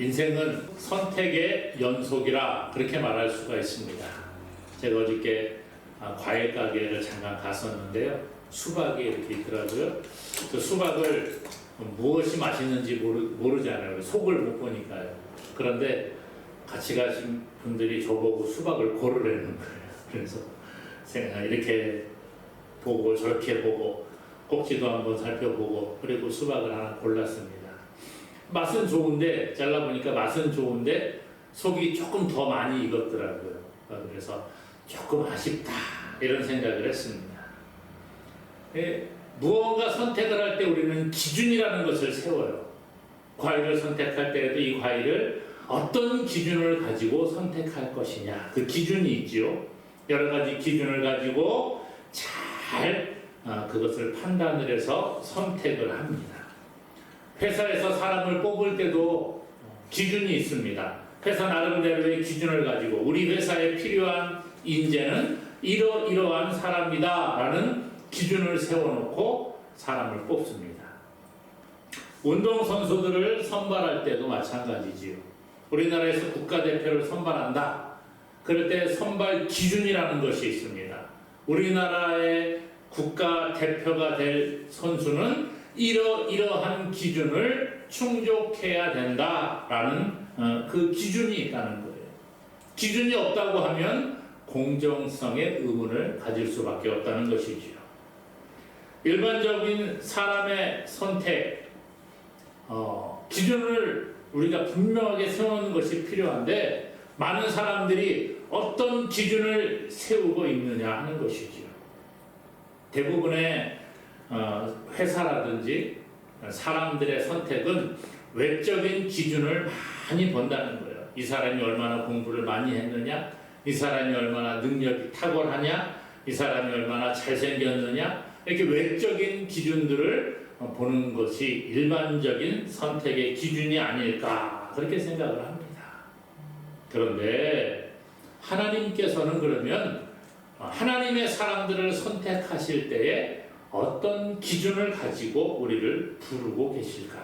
인생은 선택의 연속이라 그렇게 말할 수가 있습니다. 제가 어저께 과일 가게를 잠깐 갔었는데요. 수박이 이렇게 있더라고요. 그 수박을 무엇이 맛있는지 모르잖아요. 속을 못 보니까요. 그런데 같이 가신 분들이 저보고 수박을 고르라는 거예요. 그래서 이렇게 보고 저렇게 보고 꼭지도 한번 살펴보고 그리고 수박을 하나 골랐습니다. 맛은 좋은데 잘라보니까 맛은 좋은데 속이 조금 더 많이 익었더라고요. 그래서 조금 아쉽다 이런 생각을 했습니다. 무언가 선택을 할 때 우리는 기준이라는 것을 세워요. 과일을 선택할 때에도 이 과일을 어떤 기준을 가지고 선택할 것이냐 그 기준이 있지요. 여러 가지 기준을 가지고 잘 그것을 판단을 해서 선택을 합니다. 회사에서 사람을 뽑을 때도 기준이 있습니다. 회사 나름대로의 기준을 가지고 우리 회사에 필요한 인재는 이러이러한 사람이다 라는 기준을 세워놓고 사람을 뽑습니다. 운동선수들을 선발할 때도 마찬가지지요. 우리나라에서 국가대표를 선발한다. 그럴 때 선발 기준이라는 것이 있습니다. 우리나라의 국가대표가 될 선수는 이러이러한 기준을 충족해야 된다라는 그 기준이 있다는 거예요. 기준이 없다고 하면 공정성의 의문을 가질 수밖에 없다는 것이지요. 일반적인 사람의 선택, 기준을 우리가 분명하게 세우는 것이 필요한데 많은 사람들이 어떤 기준을 세우고 있느냐 하는 것이지요. 대부분의 회사라든지 사람들의 선택은 외적인 기준을 많이 본다는 거예요. 이 사람이 얼마나 공부를 많이 했느냐, 이 사람이 얼마나 능력이 탁월하냐, 이 사람이 얼마나 잘생겼느냐, 이렇게 외적인 기준들을 보는 것이 일반적인 선택의 기준이 아닐까 그렇게 생각을 합니다. 그런데 하나님께서는 그러면 하나님의 사람들을 선택하실 때에 어떤 기준을 가지고 우리를 부르고 계실까?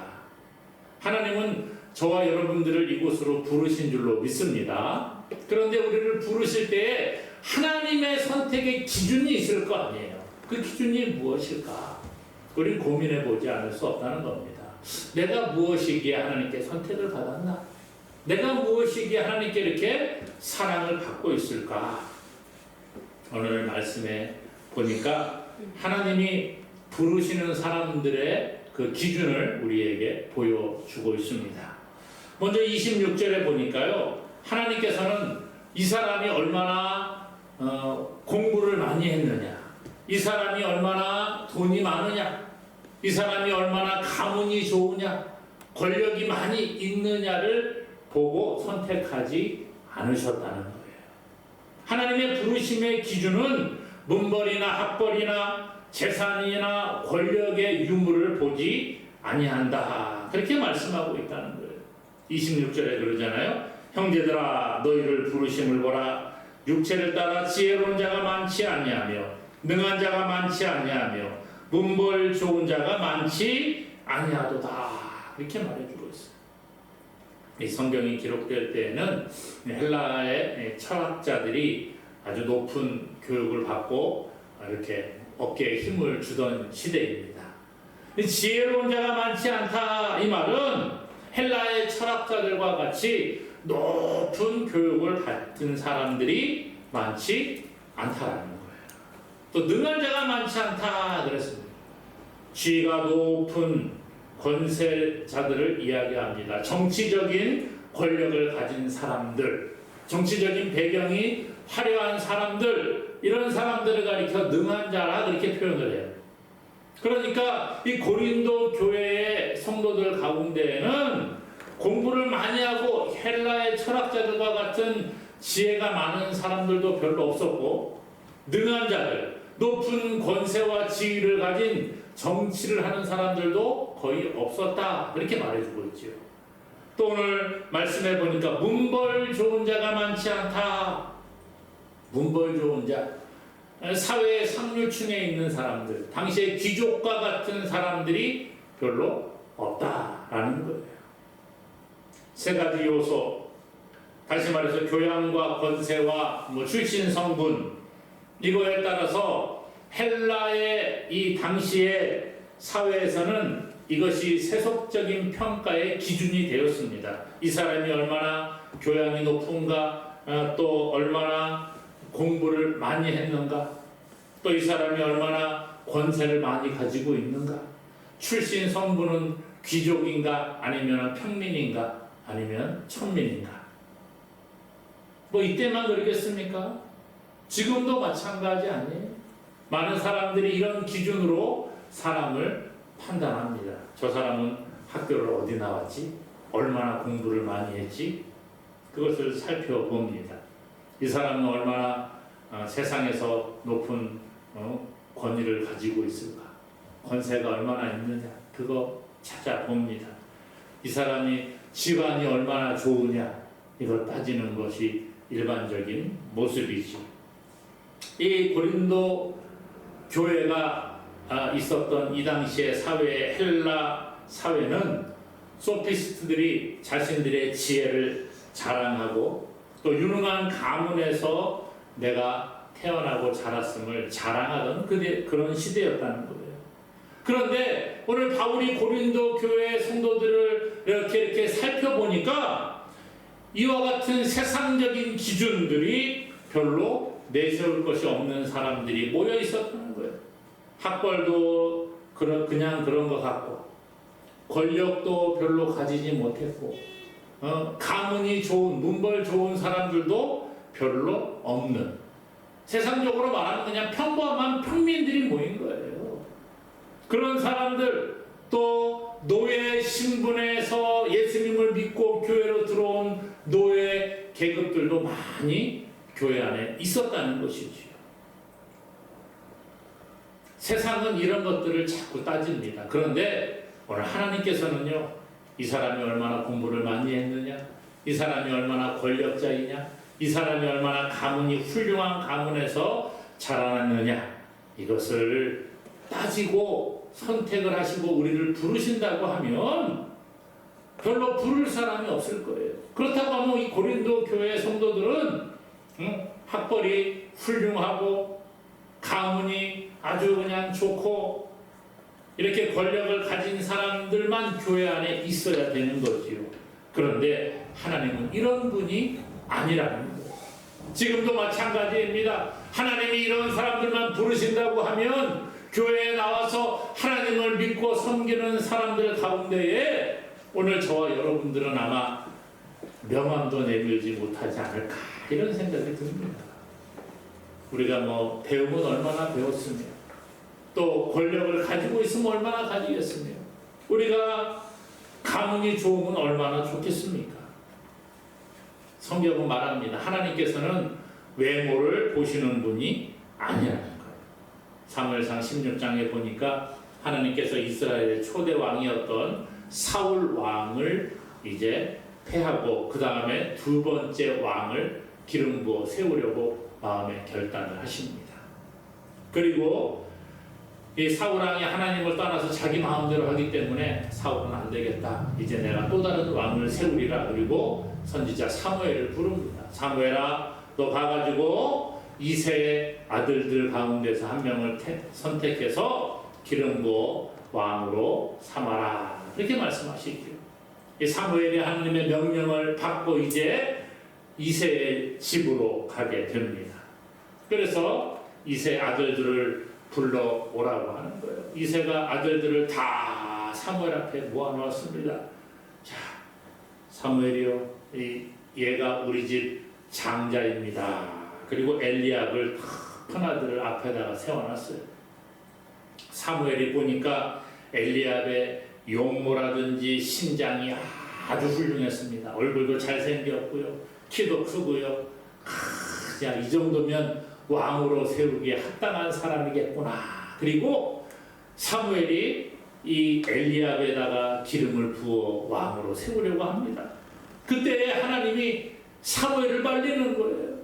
하나님은 저와 여러분들을 이곳으로 부르신 줄로 믿습니다. 그런데 우리를 부르실 때에 하나님의 선택의 기준이 있을 거 아니에요. 그 기준이 무엇일까? 우리는 고민해 보지 않을 수 없다는 겁니다. 내가 무엇이기에 하나님께 선택을 받았나? 내가 무엇이기에 하나님께 이렇게 사랑을 받고 있을까? 오늘 말씀에 보니까 하나님이 부르시는 사람들의 그 기준을 우리에게 보여주고 있습니다. 먼저 26절에 보니까요. 하나님께서는 이 사람이 얼마나 공부를 많이 했느냐, 이 사람이 얼마나 돈이 많으냐, 이 사람이 얼마나 가문이 좋으냐, 권력이 많이 있느냐를 보고 선택하지 않으셨다는 거예요. 하나님의 부르심의 기준은 문벌이나 학벌이나 재산이나 권력의 유무를 보지 아니한다. 그렇게 말씀하고 있다는 거예요. 26절에 그러잖아요. 형제들아 너희를 부르심을 보라. 육체를 따라 지혜로운 자가 많지 아니하며 능한 자가 많지 아니하며 문벌 좋은 자가 많지 아니하도다. 이렇게 말해주고 있어요. 이 성경이 기록될 때에는 헬라의 철학자들이 아주 높은 교육을 받고 이렇게 어깨에 힘을 주던 시대입니다. 지혜로운 자가 많지 않다 이 말은 헬라의 철학자들과 같이 높은 교육을 받은 사람들이 많지 않다라는 거예요. 또 능한 자가 많지 않다 그랬습니다. 지위가 높은 권세자들을 이야기합니다. 정치적인 권력을 가진 사람들, 정치적인 배경이 화려한 사람들, 이런 사람들을 가리켜 능한 자라 그렇게 표현을 해요. 그러니까 이 고린도 교회의 성도들 가운데에는 공부를 많이 하고 헬라의 철학자들과 같은 지혜가 많은 사람들도 별로 없었고, 능한 자들, 높은 권세와 지위를 가진 정치를 하는 사람들도 거의 없었다 그렇게 말해주고 있죠. 또 오늘 말씀해 보니까 문벌 좋은 자가 많지 않다. 문벌 좋은 자, 사회의 상류층에 있는 사람들, 당시의 귀족과 같은 사람들이 별로 없다라는 거예요. 세 가지 요소, 다시 말해서 교양과 권세와 출신 성분, 이거에 따라서 헬라의 이 당시의 사회에서는 이것이 세속적인 평가의 기준이 되었습니다. 이 사람이 얼마나 교양이 높은가, 또 얼마나 공부를 많이 했는가, 또 이 사람이 얼마나 권세를 많이 가지고 있는가, 출신 성분은 귀족인가 아니면 평민인가 아니면 천민인가. 이때만 그러겠습니까? 지금도 마찬가지 아니에요? 많은 사람들이 이런 기준으로 사람을 판단합니다. 저 사람은 학교를 어디 나왔지? 얼마나 공부를 많이 했지? 그것을 살펴봅니다. 이 사람은 얼마나 세상에서 높은 권위를 가지고 있을까? 권세가 얼마나 있느냐? 그거 찾아봅니다. 이 사람이 집안이 얼마나 좋으냐? 이걸 따지는 것이 일반적인 모습이지. 이 고린도 교회가 있었던 이 당시의 사회, 헬라 사회는 소피스트들이 자신들의 지혜를 자랑하고 또 유능한 가문에서 내가 태어나고 자랐음을 자랑하던 그런 시대였다는 거예요. 그런데 오늘 바울이 고린도 교회 성도들을 이렇게 살펴보니까 이와 같은 세상적인 기준들이 별로 내세울 것이 없는 사람들이 모여 있었다는 거예요. 학벌도 그냥 그런 것 같고, 권력도 별로 가지지 못했고, 가문이 좋은, 문벌 좋은 사람들도 별로 없는, 세상적으로 말하면 그냥 평범한 평민들이 모인 거예요. 그런 사람들, 또 노예 신분에서 예수님을 믿고 교회로 들어온 노예 계급들도 많이 교회 안에 있었다는 것이지요. 세상은 이런 것들을 자꾸 따집니다. 그런데 오늘 하나님께서는요, 이 사람이 얼마나 공부를 많이 했느냐, 이 사람이 얼마나 권력자이냐, 이 사람이 얼마나 가문이 훌륭한 가문에서 자라났느냐, 이것을 따지고 선택을 하시고 우리를 부르신다고 하면 별로 부를 사람이 없을 거예요. 그렇다고 하면 이 고린도 교회 성도들은 학벌이 훌륭하고 가문이 아주 그냥 좋고 이렇게 권력을 가진 사람들만 교회 안에 있어야 되는 거지요. 그런데 하나님은 이런 분이 아니라는 거예요. 지금도 마찬가지입니다. 하나님이 이런 사람들만 부르신다고 하면 교회에 나와서 하나님을 믿고 섬기는 사람들 가운데에 오늘 저와 여러분들은 아마 명함도 내밀지 못하지 않을까, 이런 생각이 듭니다. 우리가 배움은 얼마나 배웠으며 또 권력을 가지고 있으면 얼마나 가지겠으며 우리가 가문이 좋으면 얼마나 좋겠습니까? 성경은 말합니다. 하나님께서는 외모를 보시는 분이 아니라는 거예요. 사무엘상 16장에 보니까 하나님께서 이스라엘의 초대 왕이었던 사울 왕을 이제 패하고 그 다음에 두 번째 왕을 기름 부어 세우려고 마음에 결단을 하십니다. 그리고 이 사울 왕이 하나님을 떠나서 자기 마음대로 하기 때문에 사울은 안 되겠다, 이제 내가 또 다른 왕을 세우리라. 그리고 선지자 사무엘을 부릅니다. 사무엘아, 너 가가지고 이새의 아들들 가운데서 한 명을 선택해서 기름 부어 왕으로 삼아라, 이렇게 말씀하시죠. 이 사무엘이 하나님의 명령을 받고 이제 이새의 집으로 가게 됩니다. 그래서 이새 아들들을 불러오라고 하는 거예요. 이새가 아들들을 다 사무엘 앞에 모아놓았습니다. 자, 사무엘이요, 얘가 우리 집 장자입니다. 그리고 엘리압을 큰 아들을 앞에다가 세워놨어요. 사무엘이 보니까 엘리압의 용모라든지 신장이 아주 훌륭했습니다. 얼굴도 잘생겼고요, 키도 크고요. 야, 이 정도면 왕으로 세우기에 합당한 사람이겠구나. 그리고 사무엘이 이 엘리압에다가 기름을 부어 왕으로 세우려고 합니다. 그때 하나님이 사무엘을 말리는 거예요.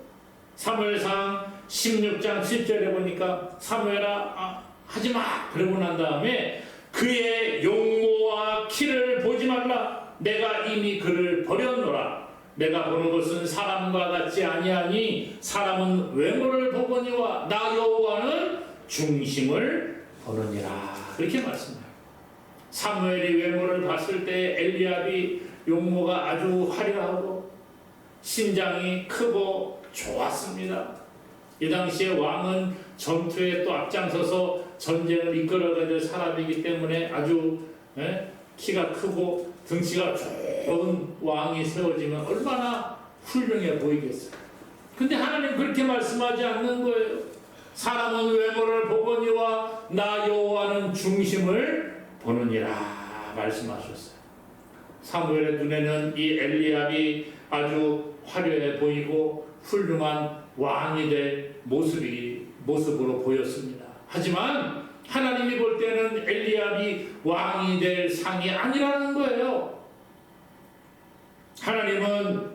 사무엘상 16장 10절에 보니까 사무엘아, 하지마, 그러고 난 다음에 그의 용모와 키를 보지 말라. 내가 이미 그를 버렸노라. 내가 보는 것은 사람과 같지 아니하니 사람은 외모를 보거니와 나 여호와는 중심을 보느니라. 그렇게 말씀해요. 사무엘이 외모를 봤을 때 엘리압이 용모가 아주 화려하고 신장이 크고 좋았습니다. 이 당시에 왕은 전투에 또 앞장서서 전쟁을 이끌어가야 될 사람이기 때문에 아주 키가 크고 등치가 좋은 왕이 세워지면 얼마나 훌륭해 보이겠어요. 근데 하나님 그렇게 말씀하지 않는 거예요. 사람은 외모를 보거니와 나 여호와는 중심을 보느니라 말씀하셨어요. 사무엘의 눈에는 이 엘리압이 아주 화려해 보이고 훌륭한 왕이 될 모습으로 보였습니다. 하지만 하나님이 볼 때는 엘리압이 왕이 될 상이 아니라는 거예요. 하나님은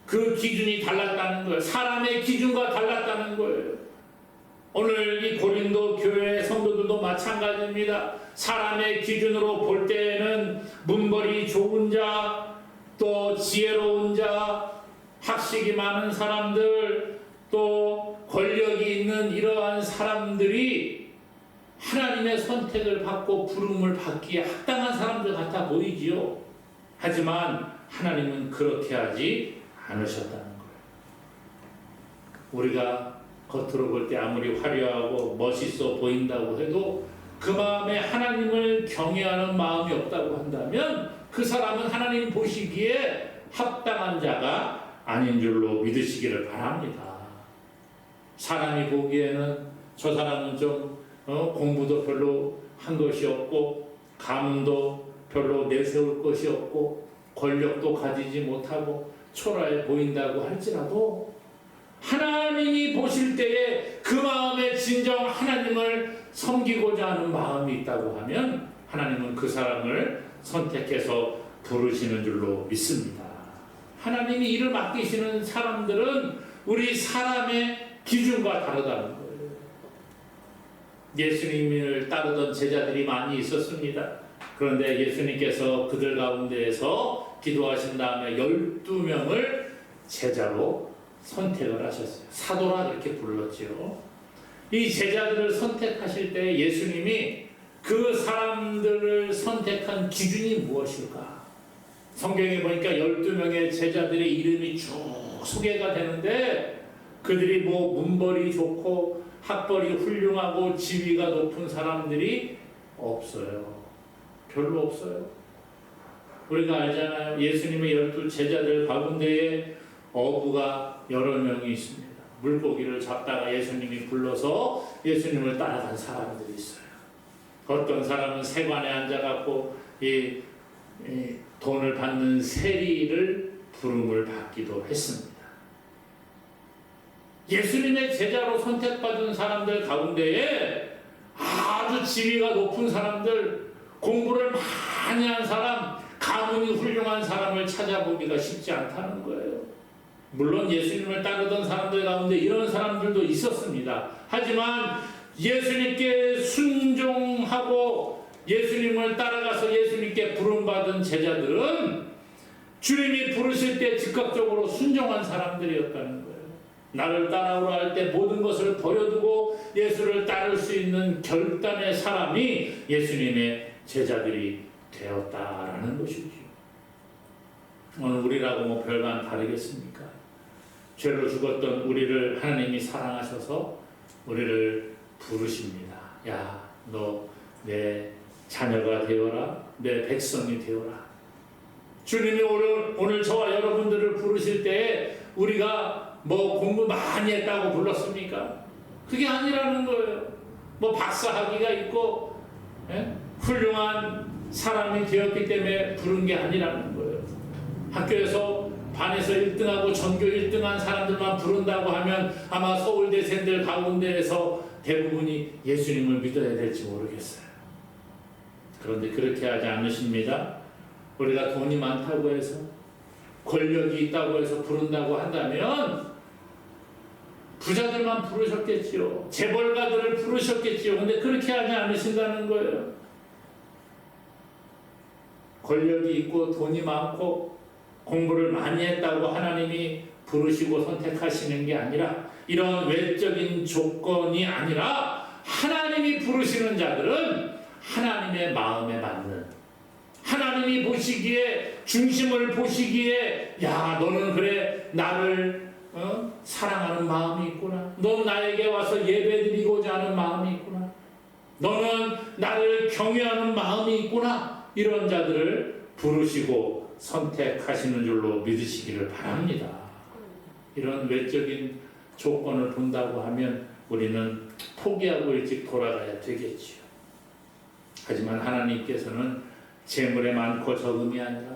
그 기준이 달랐다는 거예요. 사람의 기준과 달랐다는 거예요. 오늘 이 고린도 교회 성도들도 마찬가지입니다. 사람의 기준으로 볼 때에는 문벌이 좋은 자, 또 지혜로운 자, 학식이 많은 사람들, 또 권력이 있는 이러한 사람들이 하나님의 선택을 받고 부름을 받기에 합당한 사람들 같아 보이지요. 하지만 하나님은 그렇게 하지 않으셨다는 거예요. 우리가 겉으로 볼 때 아무리 화려하고 멋있어 보인다고 해도 그 마음에 하나님을 경외하는 마음이 없다고 한다면 그 사람은 하나님 보시기에 합당한 자가 아닌 줄로 믿으시기를 바랍니다. 사람이 보기에는 저 사람은 좀 공부도 별로 한 것이 없고 가문도 별로 내세울 것이 없고 권력도 가지지 못하고 초라해 보인다고 할지라도 하나님이 보실 때에 그 마음에 진정 하나님을 섬기고자 하는 마음이 있다고 하면 하나님은 그 사람을 선택해서 부르시는 줄로 믿습니다. 하나님이 일을 맡기시는 사람들은 우리 사람의 기준과 다르다는 거예요. 예수님을 따르던 제자들이 많이 있었습니다. 그런데 예수님께서 그들 가운데에서 기도하신 다음에 12명을 제자로 선택을 하셨어요. 사도라 그렇게 불렀지요. 이 제자들을 선택하실 때 예수님이 그 사람들을 선택한 기준이 무엇일까? 성경에 보니까 12명의 제자들의 이름이 쭉 소개가 되는데 그들이 뭐 문벌이 좋고 학벌이 훌륭하고 지위가 높은 사람들이 없어요. 별로 없어요. 우리가 알잖아요. 예수님의 12 제자들 가운데에 어부가 여러 명이 있습니다. 물고기를 잡다가 예수님이 불러서 예수님을 따라간 사람들이 있어요. 어떤 사람은 세관에 앉아갖고 이 돈을 받는 세리를 부름을 받기도 했습니다. 예수님의 제자로 선택받은 사람들 가운데에 아주 지위가 높은 사람들, 공부를 많이 한 사람, 가문이 훌륭한 사람을 찾아보기가 쉽지 않다는 거예요. 물론 예수님을 따르던 사람들 가운데 이런 사람들도 있었습니다. 하지만 예수님께 순종하고 예수님을 따라가서 예수님께 부름받은 제자들은 주님이 부르실 때 즉각적으로 순종한 사람들이었다는 거예요. 나를 따라오라 할 때 모든 것을 버려두고 예수를 따를 수 있는 결단의 사람이 예수님의 제자들이 되었다라는 것이죠. 오늘 우리라고 뭐 별반 다르겠습니까? 죄로 죽었던 우리를 하나님이 사랑하셔서 우리를 부르십니다. 야, 너 내 자녀가 되어라, 내 백성이 되어라. 주님이 오늘 저와 여러분들을 부르실 때 우리가 뭐 공부 많이 했다고 불렀습니까? 그게 아니라는 거예요. 뭐 박사학위가 있고 훌륭한 사람이 되었기 때문에 부른 게 아니라는 거예요. 학교에서 반에서 1등하고 전교 1등한 사람들만 부른다고 하면 아마 서울대생들 가운데에서 대부분이 예수님을 믿어야 될지 모르겠어요. 그런데 그렇게 하지 않으십니다. 우리가 돈이 많다고 해서 권력이 있다고 해서 부른다고 한다면 부자들만 부르셨겠지요. 재벌가들을 부르셨겠지요. 근데 그렇게 하지 않으신다는 거예요. 권력이 있고 돈이 많고 공부를 많이 했다고 하나님이 부르시고 선택하시는 게 아니라, 이런 외적인 조건이 아니라 하나님이 부르시는 자들은 하나님의 마음에 맞는, 하나님이 보시기에, 중심을 보시기에, 야, 너는 그래 나를 사랑하는 마음이 있구나, 넌 나에게 와서 예배드리고자 하는 마음이 있구나, 너는 나를 경외하는 마음이 있구나, 이런 자들을 부르시고 선택하시는 줄로 믿으시기를 바랍니다. 이런 외적인 조건을 본다고 하면 우리는 포기하고 일찍 돌아가야 되겠지요. 하지만 하나님께서는 재물에 많고 적음이 아니라,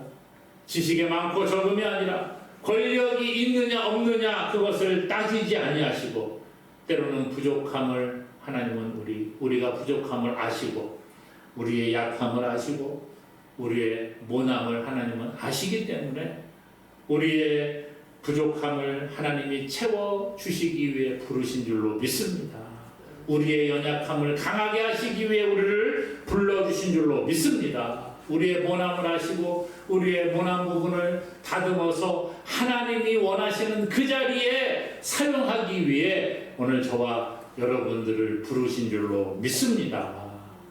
지식에 많고 적음이 아니라, 권력이 있느냐 없느냐 그것을 따지지 아니하시고, 때로는 부족함을 하나님은 우리가 부족함을 아시고, 우리의 약함을 아시고, 우리의 모남을 하나님은 아시기 때문에 우리의 부족함을 하나님이 채워주시기 위해 부르신 줄로 믿습니다. 우리의 연약함을 강하게 하시기 위해 우리를 불러주신 줄로 믿습니다. 우리의 모남을 아시고 우리의 모남 부분을 다듬어서 하나님이 원하시는 그 자리에 사용하기 위해 오늘 저와 여러분들을 부르신 줄로 믿습니다.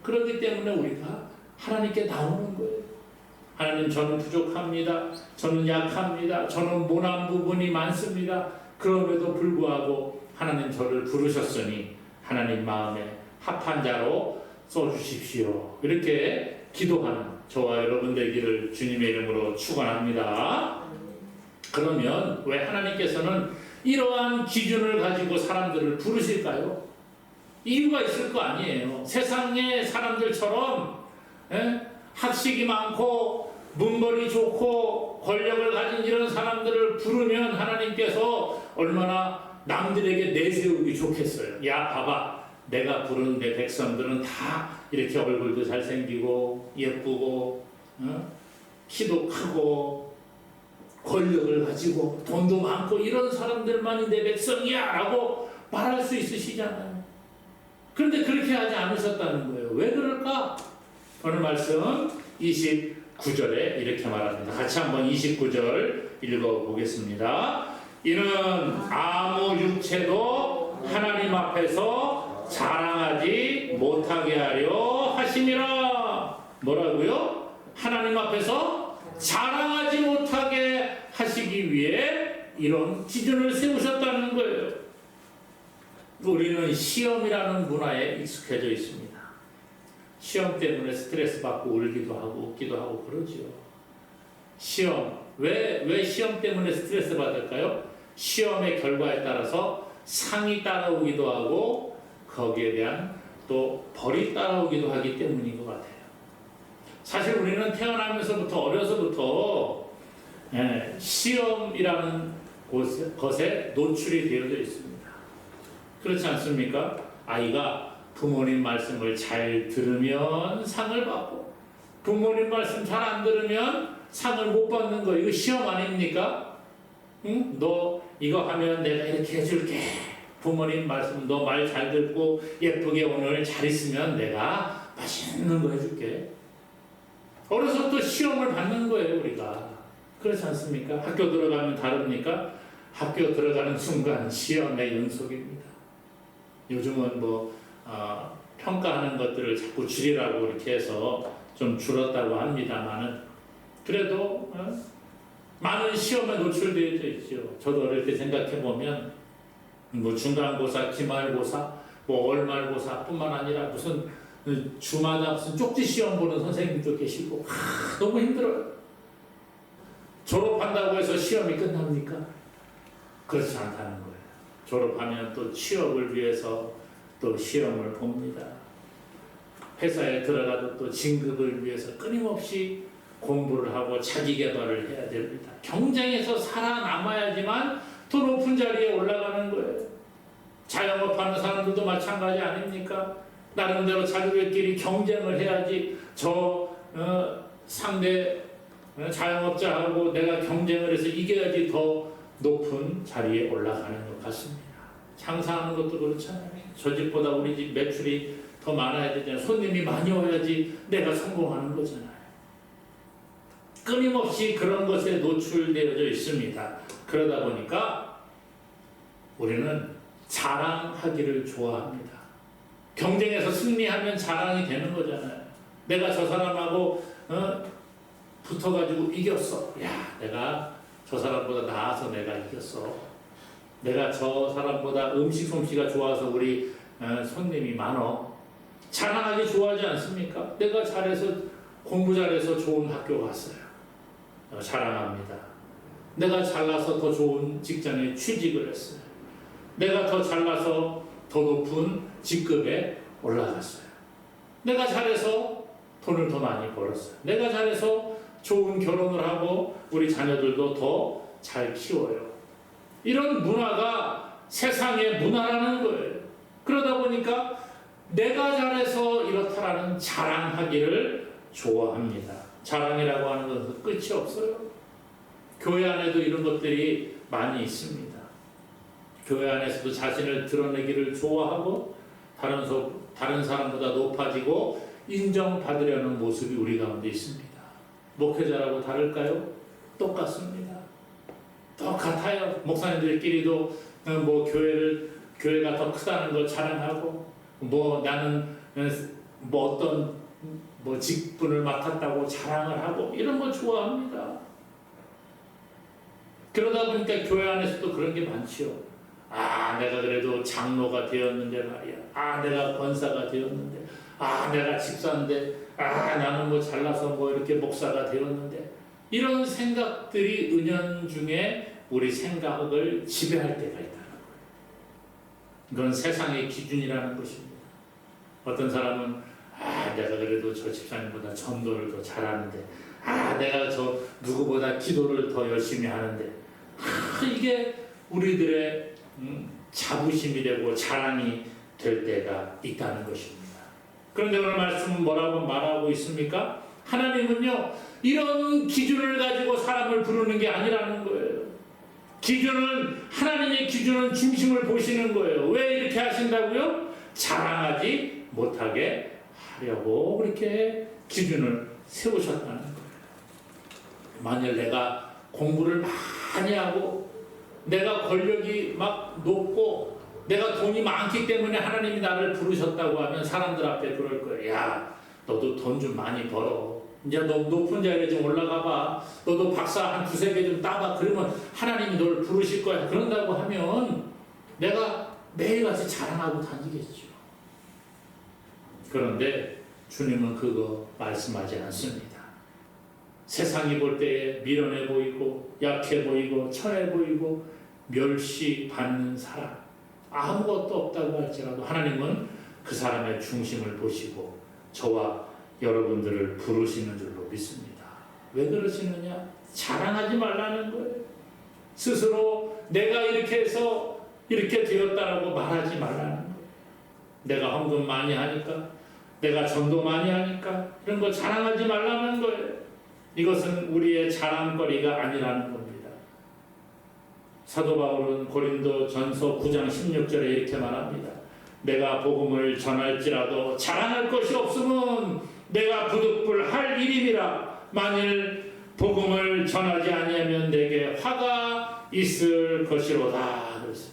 그렇기 때문에 우리가 하나님께 나오는 거예요. 하나님, 저는 부족합니다. 저는 약합니다. 저는 모난 부분이 많습니다. 그럼에도 불구하고 하나님 저를 부르셨으니 하나님 마음에 합한 자로 써주십시오. 이렇게 기도하는 저와 여러분 되기를 주님의 이름으로 축원합니다. 그러면 왜 하나님께서는 이러한 기준을 가지고 사람들을 부르실까요? 이유가 있을 거 아니에요. 세상의 사람들처럼 학식이 많고 문벌이 좋고 권력을 가진 이런 사람들을 부르면 하나님께서 얼마나 남들에게 내세우기 좋겠어요. 야, 봐봐, 내가 부른 내 백성들은 다 이렇게 얼굴도 잘생기고 예쁘고 키도 크고 권력을 가지고 돈도 많고 이런 사람들만이 내 백성이야 라고 말할 수 있으시잖아요. 그런데 그렇게 하지 않으셨다는 거예요. 왜 그럴까? 오늘 말씀 29절에 이렇게 말합니다. 같이 한번 29절 읽어보겠습니다. 이는 아무 육체도 하나님 앞에서 자랑하지 못하게 하려 하심이라. 뭐라고요? 하나님 앞에서 자랑하지 못하게 하시기 위해 이런 기준을 세우셨다는 거예요. 우리는 시험이라는 문화에 익숙해져 있습니다. 시험 때문에 스트레스 받고 울기도 하고 웃기도 하고 그러죠. 시험, 왜 시험 때문에 스트레스 받을까요? 시험의 결과에 따라서 상이 따라오기도 하고 거기에 대한 또 벌이 따라오기도 하기 때문인 것 같아요. 사실 우리는 태어나면서부터 어려서부터 시험이라는 것에 노출이 되어져 있습니다. 그렇지 않습니까? 아이가 부모님 말씀을 잘 들으면 상을 받고, 부모님 말씀 잘 안 들으면 상을 못 받는 거, 이거 시험 아닙니까? 응? 너 이거 하면 내가 이렇게 해줄게. 부모님 말씀 너 말 잘 듣고 예쁘게 오늘 잘 있으면 내가 맛있는 거 해줄게. 어려서부터 시험을 받는 거예요, 우리가. 그렇지 않습니까? 학교 들어가면 다릅니까? 학교 들어가는 순간 시험의 연속입니다. 요즘은 평가하는 것들을 자꾸 줄이라고 이렇게 해서 좀 줄었다고 합니다만은 그래도 많은 시험에 노출되어 있죠. 저도 어릴 때 생각해 보면 중간고사, 기말고사, 월말고사뿐만 아니라 무슨 주마다 무슨 쪽지 시험 보는 선생님도 계시고 너무 힘들어요. 졸업한다고 해서 시험이 끝납니까? 그렇지 않다는 거예요. 졸업하면 또 취업을 위해서 또 시험을 봅니다. 회사에 들어가도 또 진급을 위해서 끊임없이 공부를 하고 자기 개발을 해야 됩니다. 경쟁에서 살아남아야지만 더 높은 자리에 올라가는 거예요. 자영업하는 사람들도 마찬가지 아닙니까? 나름대로 자기들끼리 경쟁을 해야지 상대 자영업자하고 내가 경쟁을 해서 이겨야지 더 높은 자리에 올라가는 것 같습니다. 장사하는 것도 그렇잖아요. 저 집보다 우리 집 매출이 더 많아야 되잖아요. 손님이 많이 와야지 내가 성공하는 거잖아요. 끊임없이 그런 것에 노출되어져 있습니다. 그러다 보니까 우리는 자랑하기를 좋아합니다. 경쟁에서 승리하면 자랑이 되는 거잖아요. 내가 저 사람하고 붙어가지고 이겼어. 야, 내가 저 사람보다 나아서 내가 이겼어. 내가 저 사람보다 음식 솜씨가 좋아서 우리 손님이 많어. 자랑하기 좋아하지 않습니까? 내가 잘해서 공부 잘해서 좋은 학교 갔어요. 자랑합니다. 내가 잘나서 더 좋은 직장에 취직을 했어요. 내가 더 잘나서 더 높은 직급에 올라갔어요. 내가 잘해서 돈을 더 많이 벌었어요. 내가 잘해서 좋은 결혼을 하고 우리 자녀들도 더 잘 키워요. 이런 문화가 세상의 문화라는 거예요. 그러다 보니까 내가 잘해서 이렇다라는 자랑하기를 좋아합니다. 자랑이라고 하는 것은 끝이 없어요. 교회 안에도 이런 것들이 많이 있습니다. 교회 안에서도 자신을 드러내기를 좋아하고 다른 사람보다 높아지고 인정받으려는 모습이 우리 가운데 있습니다. 목회자라고 다를까요? 똑같습니다. 똑같아요. 목사님들끼리도 교회가 더 크다는 걸 자랑하고 나는 어떤 직분을 맡았다고 자랑을 하고 이런 걸 좋아합니다. 그러다 보니까 교회 안에서도 그런 게 많지요. 내가 그래도 장로가 되었는데 말이야. 내가 권사가 되었는데. 내가 집사인데. 나는 잘나서 이렇게 목사가 되었는데. 이런 생각들이 은연중에 우리 생각을 지배할 때가 있다는 거예요. 이건 세상의 기준이라는 것입니다. 어떤 사람은 내가 그래도 저 집사님보다 전도를 더 잘하는데 내가 저 누구보다 기도를 더 열심히 하는데 이게 우리들의 자부심이 되고 자랑이 될 때가 있다는 것입니다. 그런데 오늘 말씀은 뭐라고 말하고 있습니까? 하나님은요 이런 기준을 가지고 사람을 부르는 게 아니라는 거예요. 하나님의 기준은 중심을 보시는 거예요. 왜 이렇게 하신다고요? 자랑하지 못하게 하려고 그렇게 기준을 세우셨다는 거예요. 만일 내가 공부를 많이 하고 내가 권력이 막 높고 내가 돈이 많기 때문에 하나님이 나를 부르셨다고 하면 사람들 앞에 그럴 거예요. 야, 너도 돈 좀 많이 벌어. 이제 너 높은 자리에 좀 올라가 봐. 너도 박사 한 두세 개 좀 따봐. 그러면 하나님이 너를 부르실 거야. 그런다고 하면 내가 매일같이 자랑하고 다니겠죠. 그런데 주님은 그거 말씀하지 않습니다. 세상이 볼 때에 미련해 보이고 약해 보이고 천해 보이고 멸시받는 사람 아무것도 없다고 할지라도 하나님은 그 사람의 중심을 보시고 저와 여러분들을 부르시는 줄로 믿습니다. 왜 그러시느냐? 자랑하지 말라는 거예요. 스스로 내가 이렇게 해서 이렇게 되었다라고 말하지 말라는 거예요. 내가 헌금 많이 하니까 내가 전도 많이 하니까 이런 거 자랑하지 말라는 거예요. 이것은 우리의 자랑거리가 아니라는 겁니다. 사도 바울은 고린도 전서 9장 16절에 이렇게 말합니다. 내가 복음을 전할지라도 자랑할 것이 없으면 내가 부득불할 일임이라. 만일 복음을 전하지 아니하면 내게 화가 있을 것이로다. 그랬어요.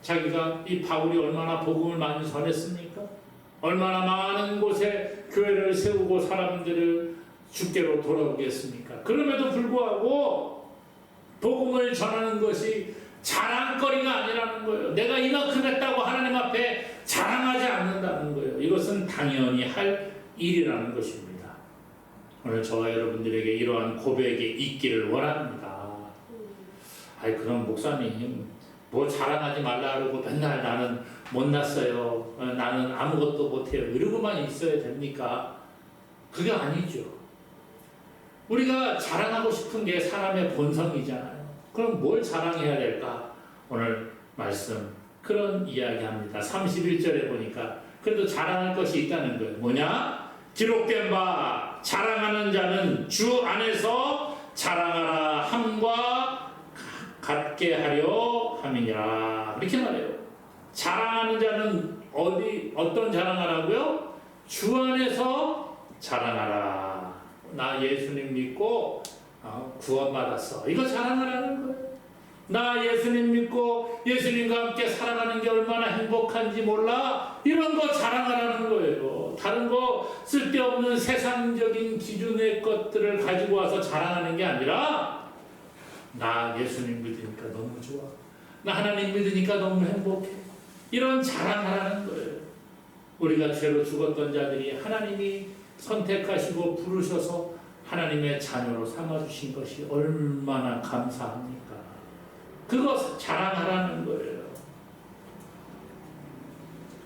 자기가 이 바울이 얼마나 복음을 많이 전했습니까? 얼마나 많은 곳에 교회를 세우고 사람들을 주께로 돌아오겠습니까? 그럼에도 불구하고 복음을 전하는 것이 자랑거리가 아니라는 거예요. 내가 이만큼 했다고 하나님 앞에 자랑하지 않는다는 거예요. 이것은 당연히 할 일이라는 것입니다. 오늘 저와 여러분들에게 이러한 고백이 있기를 원합니다. 그럼 목사님 자랑하지 말라 그러고 맨날 나는 못났어요. 나는 아무것도 못해요. 이러고만 있어야 됩니까? 그게 아니죠. 우리가 자랑하고 싶은 게 사람의 본성이잖아요. 그럼 뭘 자랑해야 될까? 오늘 말씀 그런 이야기합니다. 31절에 보니까 그래도 자랑할 것이 있다는 거예요. 뭐냐? 기록된 바 자랑하는 자는 주 안에서 자랑하라 함과 같게 하려 함이니라. 이렇게 말해요. 자랑하는 자는 어떤 자랑하라고요? 주 안에서 자랑하라. 나 예수님 믿고 구원받았어. 이거 자랑하라는 거예요. 나 예수님 믿고 예수님과 함께 살아가는 게 얼마나 행복한지 몰라? 이런 거 자랑하라는 거예요. 다른 거 쓸데없는 세상적인 기준의 것들을 가지고 와서 자랑하는 게 아니라 나 예수님 믿으니까 너무 좋아. 나 하나님 믿으니까 너무 행복해. 이런 자랑하라는 거예요. 우리가 죄로 죽었던 자들이 하나님이 선택하시고 부르셔서 하나님의 자녀로 삼아주신 것이 얼마나 감사합니까? 그거 자랑하라는 거예요.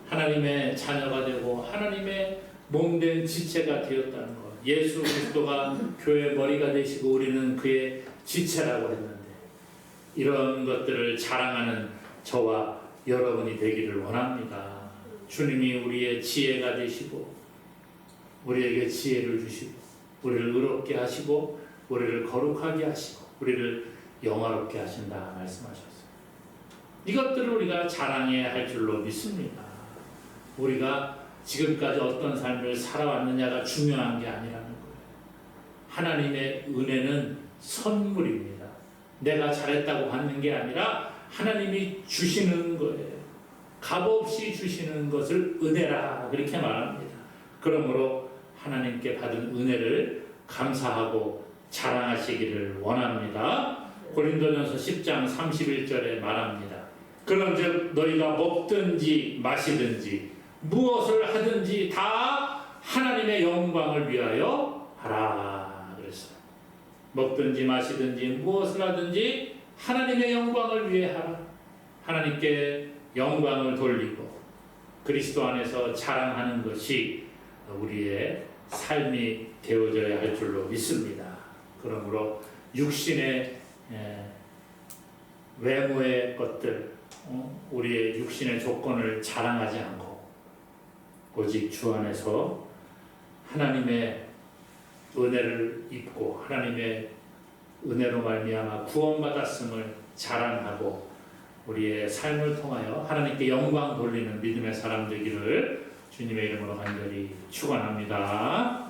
하나님의 자녀가 되고 하나님의 몸된 지체가 되었다는 것. 예수 그리스도가 교회의 머리가 되시고 우리는 그의 지체라고 했는데 이런 것들을 자랑하는 저와 여러분이 되기를 원합니다. 주님이 우리의 지혜가 되시고 우리에게 지혜를 주시고 우리를 의롭게 하시고 우리를 거룩하게 하시고 우리를 영화롭게 하신다 말씀하셨어요. 이것들을 우리가 자랑해야 할 줄로 믿습니다. 우리가 지금까지 어떤 삶을 살아왔느냐가 중요한 게 아니라는 거예요. 하나님의 은혜는 선물입니다. 내가 잘했다고 받는 게 아니라 하나님이 주시는 거예요. 값없이 주시는 것을 은혜라 그렇게 말합니다. 그러므로 하나님께 받은 은혜를 감사하고 자랑하시기를 원합니다. 고린도전서 10장 31절에 말합니다. 그런즉 너희가 먹든지 마시든지 무엇을 하든지 다 하나님의 영광을 위하여 하라 그랬어요. 먹든지 마시든지 무엇을 하든지 하나님의 영광을 위해 하라. 하나님께 영광을 돌리고 그리스도 안에서 자랑하는 것이 우리의 삶이 되어져야 할 줄로 믿습니다. 그러므로 육신의 외모의 것들, 우리의 육신의 조건을 자랑하지 않고 오직 주 안에서 하나님의 은혜를 입고 하나님의 은혜로 말미암아 구원받았음을 자랑하고 우리의 삶을 통하여 하나님께 영광 돌리는 믿음의 사람 되기를 주님의 이름으로 간절히 축원합니다.